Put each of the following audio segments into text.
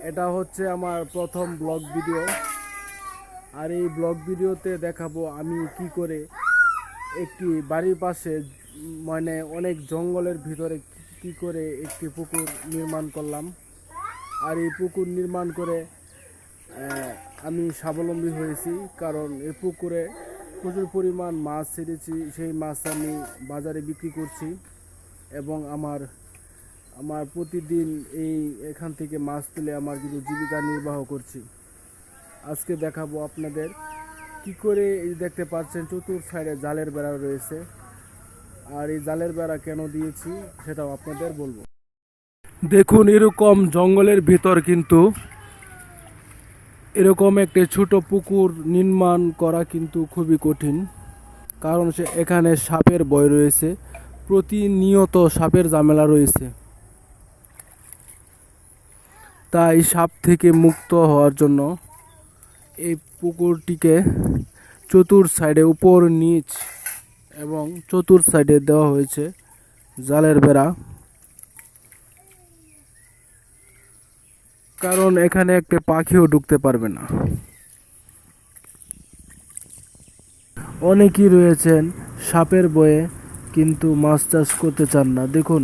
এটা হচ্ছে আমার প্রথম ব্লগ ভিডিও। আর এই ব্লগ ভিডিওতে দেখাবো আমি কি করে একটি বাড়ির পাশে মানে অনেক জঙ্গলের ভিতরে কি করে একটি পুকুর নির্মাণ করলাম। আর এই পুকুর নির্মাণ করে আমি স্বাবলম্বী হয়েছি, কারণ এই পুকুরে প্রচুর পরিমাণ মাছ ছেড়েছি। সেই মাছ আমি বাজারে বিক্রি করছি এবং আমার আমার প্রতিদিন এখান থেকে মাছ তুলে আমার কিন্তু জীবিকা নির্বাহ করছি। আজকে দেখাবো আপনাদের কি করে। এই দেখতে পাচ্ছেন চতুর সাইডে জালের বেড়া রয়েছে, আর এই জালের বেড়া কেন দিয়েছি সেটাও আপনাদের বলবো। দেখুন, এরকম জঙ্গলের ভিতর কিন্তু এরকম একটি ছোট পুকুর নির্মাণ করা কিন্তু খুবই কঠিন, কারণ এখানে সাপের ভয় রয়েছে, প্রতিনিয়ত সাপের ঝামেলা রয়েছে। তাই সাপ থেকে মুক্ত হওয়ার জন্য এই পুকুরটিকে চতুর সাইডে উপর নিচ এবং চতুর সাইডে দেওয়া হয়েছে জালের বেড়া, কারণ এখানে একটা পাখিও ঢুকতে পারবে না। অনেকেই রয়েছেন সাপের ভয়ে কিন্তু মাছ চাষ করতে চান না। দেখুন,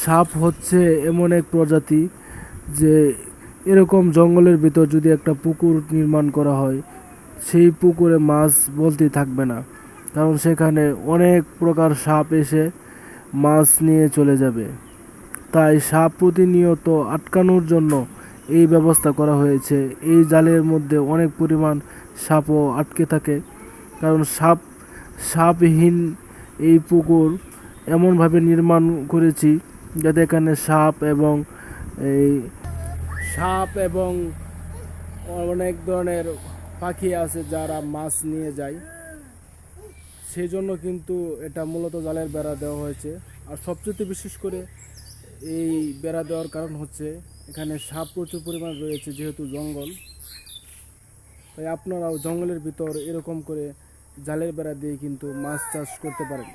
সাপ হচ্ছে এমন এক প্রজাতি যে এরকম জঙ্গলের ভিতর যদি একটা পুকুর নির্মাণ করা হয়, সেই পুকুরে মাছ বলতেই থাকবে না, কারণ সেখানে অনেক প্রকার সাপ এসে মাছ নিয়ে চলে যাবে। তাই সাপ প্রতিনিয়ত আটকানোর জন্য এই ব্যবস্থা করা হয়েছে। এই জালের মধ্যে অনেক পরিমাণ সাপও আটকে থাকে, কারণ সাপহীন এই পুকুর এমনভাবে নির্মাণ করেছি যাতে এখানে এই সাপ এবং অনেক ধরনের পাখি আছে যারা মাছ নিয়ে যায়। সেই জন্য কিন্তু এটা মূলত জালের বেড়া দেওয়া হয়েছে। আর সবচেয়ে বিশেষ করে এই বেড়া দেওয়ার কারণ হচ্ছে এখানে সাপ প্রচুর পরিমাণ রয়েছে, যেহেতু জঙ্গল। তাই আপনারাও জঙ্গলের ভিতর এরকম করে জালের বেড়া দিয়ে কিন্তু মাছ চাষ করতে পারেন।